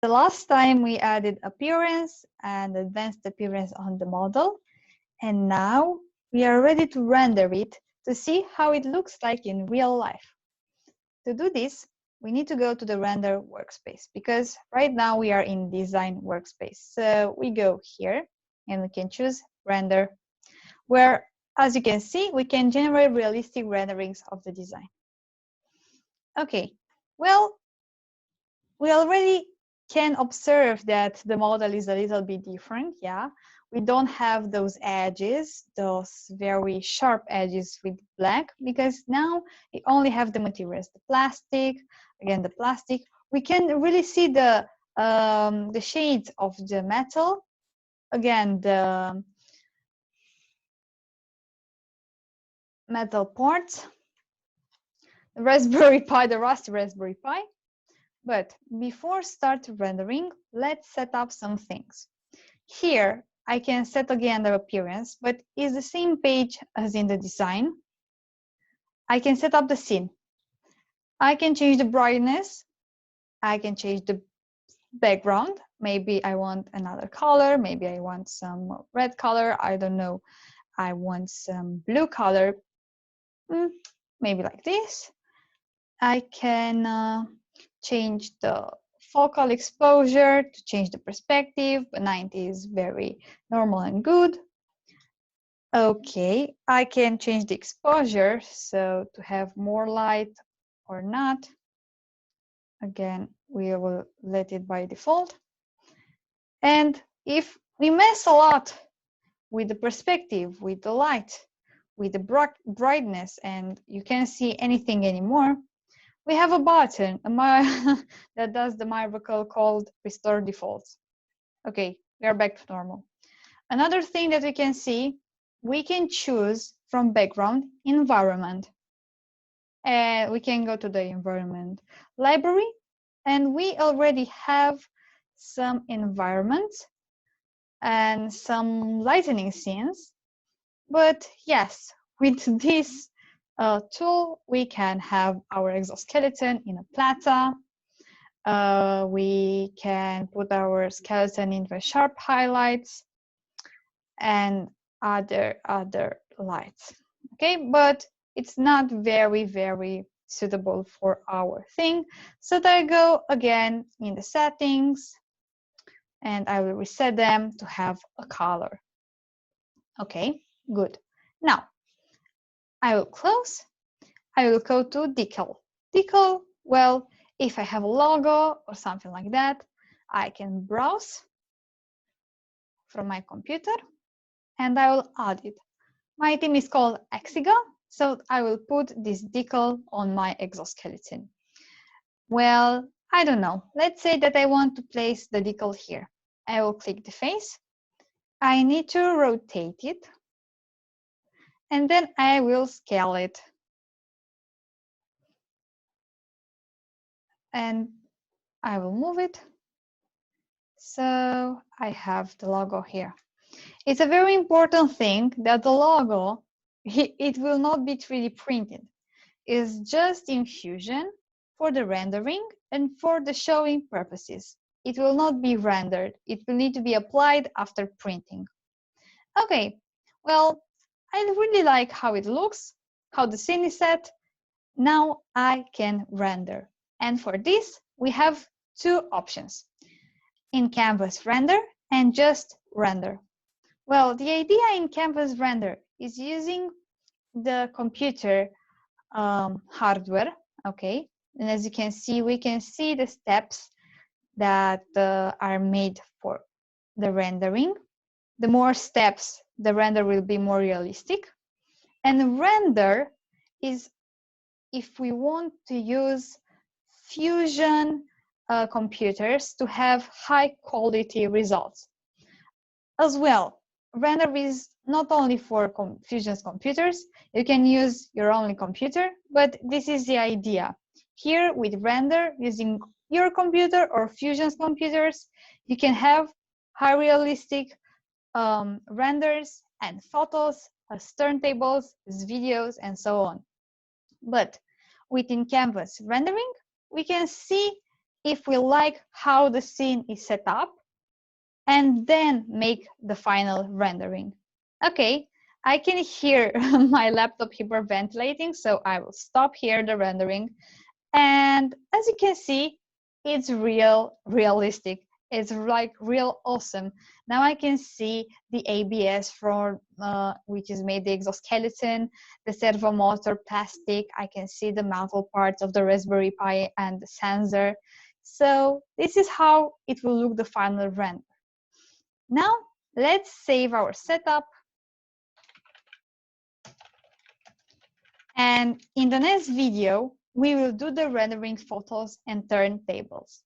The last time we added appearance and advanced appearance on the model, and now we are ready to render it to see how it looks like in real life. To do this, we need to go to the render workspace because right now we are in design workspace. So we go here and we can choose render, where, as you can see, we can generate realistic renderings of the design. Okay, well, we already can observe that the model is a little bit different, yeah. We don't have those edges, those very sharp edges with black, because now we only have the materials, the plastic, again, the plastic. We can really see the shades of the metal, again, the metal parts, the Raspberry Pi, the rusty Raspberry Pi. But before start rendering, let's set up some things. Here, I can set again the appearance, but it's the same page as in the design. I can set up the scene. I can change the brightness. I can change the background. Maybe I want another color. Maybe I want some red color. I don't know. I want some blue color. Maybe like this. I can change the focal exposure to change the perspective. 90 is very normal and good. Okay, I can change the exposure, so to have more light or not. Again, we will let it by default. And if we mess a lot with the perspective, with the light, with the brightness, and you can't see anything anymore, we have a button that does the miracle called Restore Defaults. Okay, we are back to normal. Another thing that we can see, we can choose from background environment. And we can go to the environment library, and we already have some environments and some lightning scenes. But yes, with this tool, we can have our exoskeleton in a plata. We can put our skeleton into sharp highlights and other lights. Okay, but it's not very suitable for our thing. So I go again in the settings and I will reset them to have a color. Okay, good. Now I will close. I will go to decal. Decal, well, if I have a logo or something like that, I can browse from my computer and I will add it. My team is called Exiga, so I will put this decal on my exoskeleton. Well, I don't know. Let's say that I want to place the decal here. I will click the face. I need to rotate it. And then I will scale it. And I will move it. So I have the logo here. It's a very important thing that the logo, it will not be 3D printed. It's just in Fusion for the rendering and for the showing purposes. It will not be rendered. It will need to be applied after printing. Okay, well, I really like how it looks, how the scene is set. Now I can render. And for this, we have two options. In Canvas Render and just Render. Well, the idea in Canvas Render is using the computer hardware, okay? And as you can see, we can see the steps that are made for the rendering. The more steps, the render will be more realistic. And render is if we want to use Fusion computers to have high quality results. As well, render is not only for Fusion's computers, you can use your own computer, but this is the idea. Here with render, using your computer or Fusion's computers, you can have high realistic renders and photos as turntables, as videos, and so on. But within Canvas rendering, we can see if we like how the scene is set up, and then make the final rendering. Okay, I can hear my laptop hyperventilating, so I will stop here the rendering. And as you can see, it's realistic. It's like real awesome. Now I can see the ABS from which is made the exoskeleton, the servo motor plastic. I can see the metal parts of the Raspberry Pi and the sensor. So this is how it will look the final render. Now let's save our setup. And in the next video, we will do the rendering photos and turntables.